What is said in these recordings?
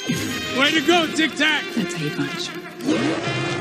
Way to go, Tic Tac! That's how you punch.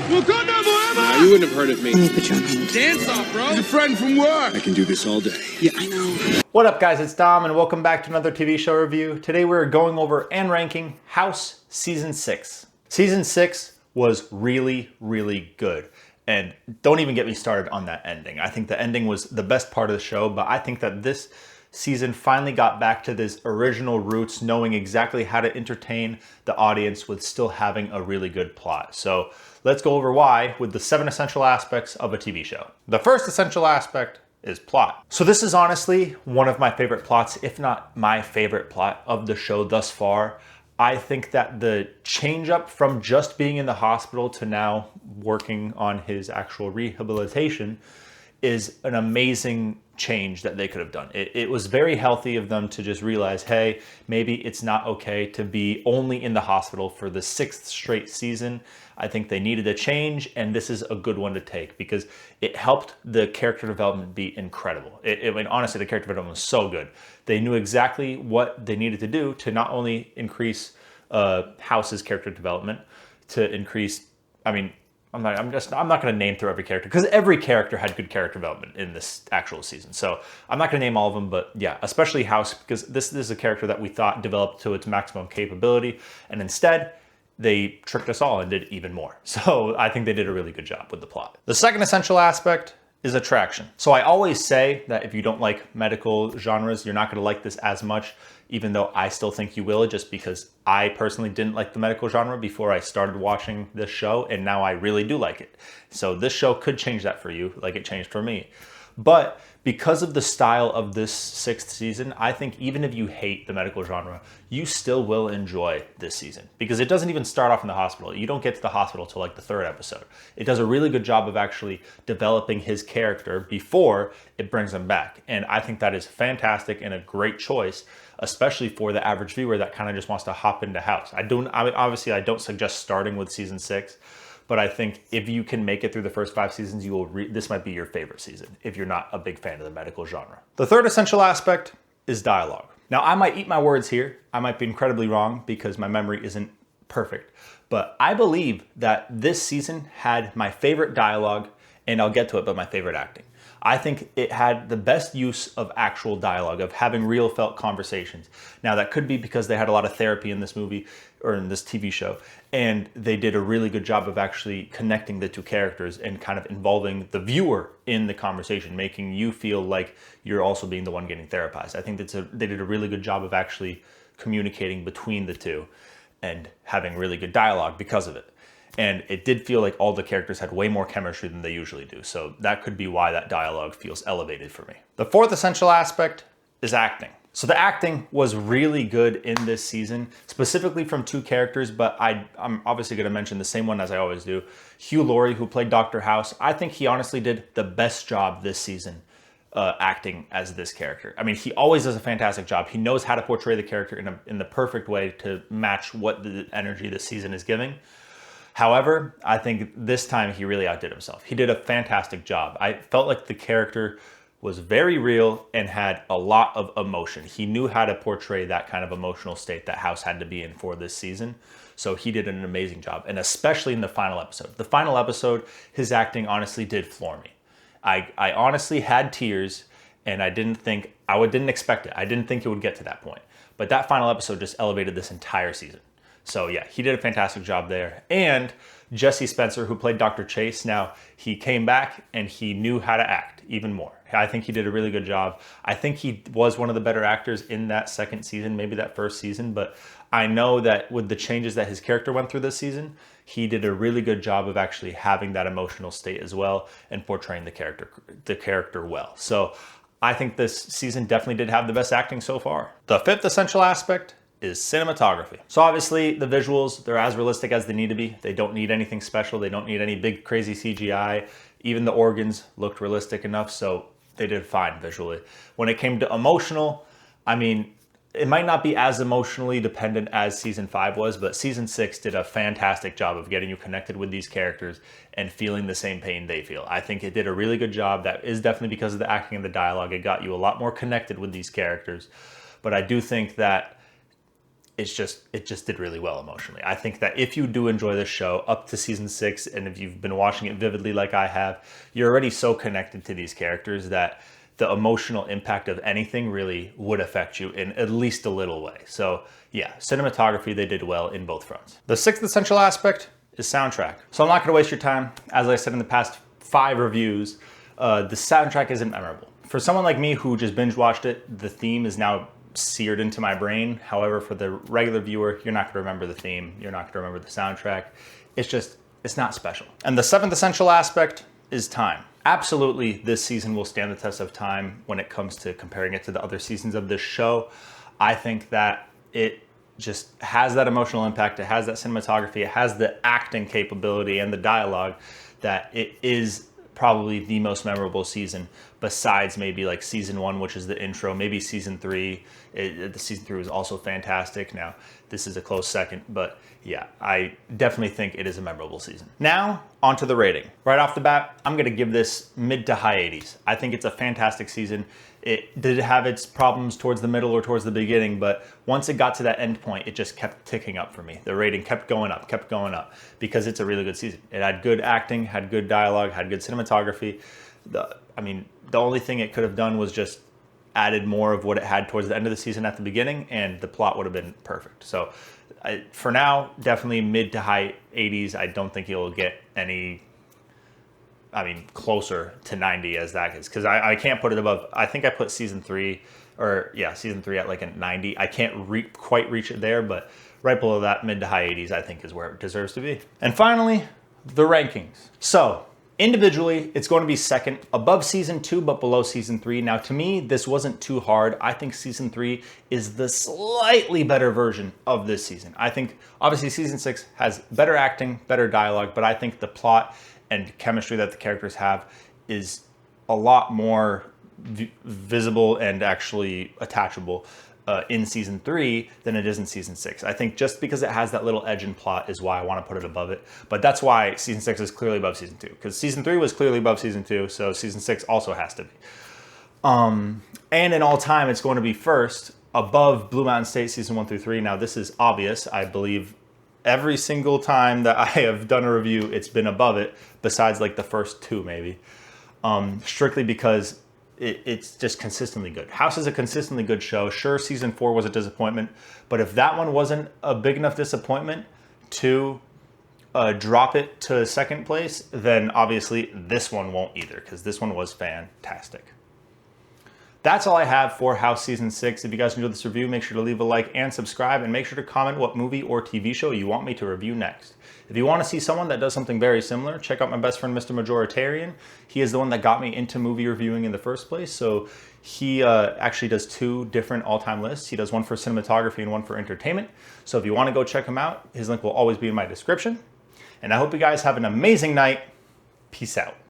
Wakanda forever! Now, you wouldn't have heard of me. Let me put you on hold. Dance off, bro! He's a friend from work! I can do this all day. Yeah, I know. What up, guys? It's Dom, and welcome back to another TV show review. Today we're going over and ranking House Season 6. Season 6 was really, really good. And don't even get me started on that ending. I think the ending was the best part of the show, but I think that this season finally got back to this original roots, knowing exactly how to entertain the audience with still having a really good plot. So let's go over why with the 7 essential aspects of a TV show. The first essential aspect is plot. So this is honestly one of my favorite plots, if not my favorite plot of the show thus far. I think that the change up from just being in the hospital to now working on his actual rehabilitation is an amazing change that they could have done. It was very healthy of them to just realize, hey, maybe it's not okay to be only in the hospital for the 6th straight season. I think they needed a change, and this is a good one to take because it helped the character development be incredible. I mean, honestly, the character development was so good. They knew exactly what they needed to do to not only increase House's character development, to increase, I mean, I'm not going to name through every character because every character had good character development in this actual season. So I'm not going to name all of them, but yeah, especially House, because this is a character that we thought developed to its maximum capability, and instead they tricked us all and did even more. So I think they did a really good job with the plot. The second essential aspect is attraction. So I always say that if you don't like medical genres, you're not going to like this as much, even though I still think you will, just because I personally didn't like the medical genre before I started watching this show, and now I really do like it. So this show could change that for you, like it changed for me. But because of the style of this 6th season, I think even if you hate the medical genre, you still will enjoy this season because it doesn't even start off in the hospital. You don't get to the hospital till like the 3rd episode. It does a really good job of actually developing his character before it brings him back. And I think that is fantastic and a great choice, especially for the average viewer that kind of just wants to hop into House. I don't suggest starting with season 6. But I think if you can make it through the first 5 seasons, this might be your favorite season if you're not a big fan of the medical genre. The third essential aspect is dialogue. Now, I might eat my words here. I might be incredibly wrong because my memory isn't perfect. But I believe that this season had my favorite dialogue, and I'll get to it, but my favorite acting. I think it had the best use of actual dialogue, of having real felt conversations. Now that could be because they had a lot of therapy in this movie or in this TV show, and they did a really good job of actually connecting the 2 characters and kind of involving the viewer in the conversation, making you feel like you're also being the one getting therapized. I think they did a really good job of actually communicating between the 2 and having really good dialogue because of it. And it did feel like all the characters had way more chemistry than they usually do. So that could be why that dialogue feels elevated for me. The fourth essential aspect is acting. So the acting was really good in this season, specifically from 2 characters, but I'm obviously going to mention the same one as I always do. Hugh Laurie, who played Dr. House, I think he honestly did the best job this season acting as this character. I mean, he always does a fantastic job. He knows how to portray the character in the perfect way to match what the energy this season is giving. However, I think this time he really outdid himself. He did a fantastic job. I felt like the character was very real and had a lot of emotion. He knew how to portray that kind of emotional state that House had to be in for this season. So he did an amazing job, and especially in the final episode. The final episode, his acting honestly did floor me. I honestly had tears, and I didn't expect it. I didn't think it would get to that point. But that final episode just elevated this entire season. So yeah, he did a fantastic job there. And Jesse Spencer, who played Dr. Chase, now he came back and he knew how to act even more. I think he did a really good job. I think he was one of the better actors in that 2nd season, maybe that 1st season, but I know that with the changes that his character went through this season, he did a really good job of actually having that emotional state as well and portraying the character well. So I think this season definitely did have the best acting so far. The 5th essential aspect is cinematography. So obviously the visuals, they're as realistic as they need to be. They don't need anything special. They don't need any big crazy CGI. Even the organs looked realistic enough, so they did fine visually. When it came to emotional, I mean, it might not be as emotionally dependent as season 5 was, but season 6 did a fantastic job of getting you connected with these characters and feeling the same pain they feel. I think it did a really good job. That is definitely because of the acting and the dialogue. It got you a lot more connected with these characters. But I do think that it just did really well emotionally. I think that if you do enjoy this show up to season 6, and if you've been watching it vividly like I have, you're already so connected to these characters that the emotional impact of anything really would affect you in at least a little way. So yeah, cinematography, they did well in both fronts. The 6th essential aspect is soundtrack. So I'm not gonna waste your time. As I said in the past 5 reviews, the soundtrack isn't memorable. For someone like me who just binge watched it, the theme is now seared into my brain. However, for the regular viewer, you're not gonna remember the theme. You're not gonna remember the soundtrack. It's not special. And the 7th essential aspect is time. Absolutely, this season will stand the test of time when it comes to comparing it to the other seasons of this show. I think that it just has that emotional impact. It has that cinematography. It has the acting capability and the dialogue that it is probably the most memorable season, besides maybe like season 1, which is the intro, maybe season 3. The season 3 was also fantastic. Now, this is a close second, but yeah, I definitely think it is a memorable season. Now, onto the rating. Right off the bat, I'm gonna give this mid to high 80s. I think it's a fantastic season. It did have its problems towards the middle or towards the beginning, but once it got to that end point, it just kept ticking up for me. The rating kept going up, because it's a really good season. It had good acting, had good dialogue, had good cinematography. The only thing it could have done was just added more of what it had towards the end of the season at the beginning, and the plot would have been perfect. So for now, definitely mid to high 80s. I don't think it'll get any, closer to 90 as that is, because I can't put it above. I think I put season 3 at like a 90. I can't quite reach it there, but right below that, mid to high 80s, I think is where it deserves to be. And finally, the rankings. So individually, it's going to be second, above season 2, but below season 3. Now, to me, this wasn't too hard. I think season 3 is the slightly better version of this season. I think obviously season 6 has better acting, better dialogue, but I think the plot and chemistry that the characters have is a lot more visible and actually attachable in season 3 than it is in season 6. I think just because it has that little edge in plot is why I want to put it above it. But that's why season 6 is clearly above season 2, because season 3 was clearly above season 2, so season 6 also has to be. And in all time, it's going to be first above Blue Mountain State season 1 through 3. Now, this is obvious. I believe every single time that I have done a review, it's been above it, besides like the first 2 maybe, strictly because it's just consistently good. House is a consistently good show. Sure, season 4 was a disappointment, but if that one wasn't a big enough disappointment to drop it to second place, then obviously this one won't either, because this one was fantastic. That's all I have for House Season 6. If you guys enjoyed this review, make sure to leave a like and subscribe, and make sure to comment what movie or TV show you want me to review next. If you want to see someone that does something very similar, check out my best friend, Mr. Majoritarian. He is the one that got me into movie reviewing in the first place. So he actually does 2 different all-time lists. He does one for cinematography and one for entertainment. So if you want to go check him out, his link will always be in my description. And I hope you guys have an amazing night. Peace out.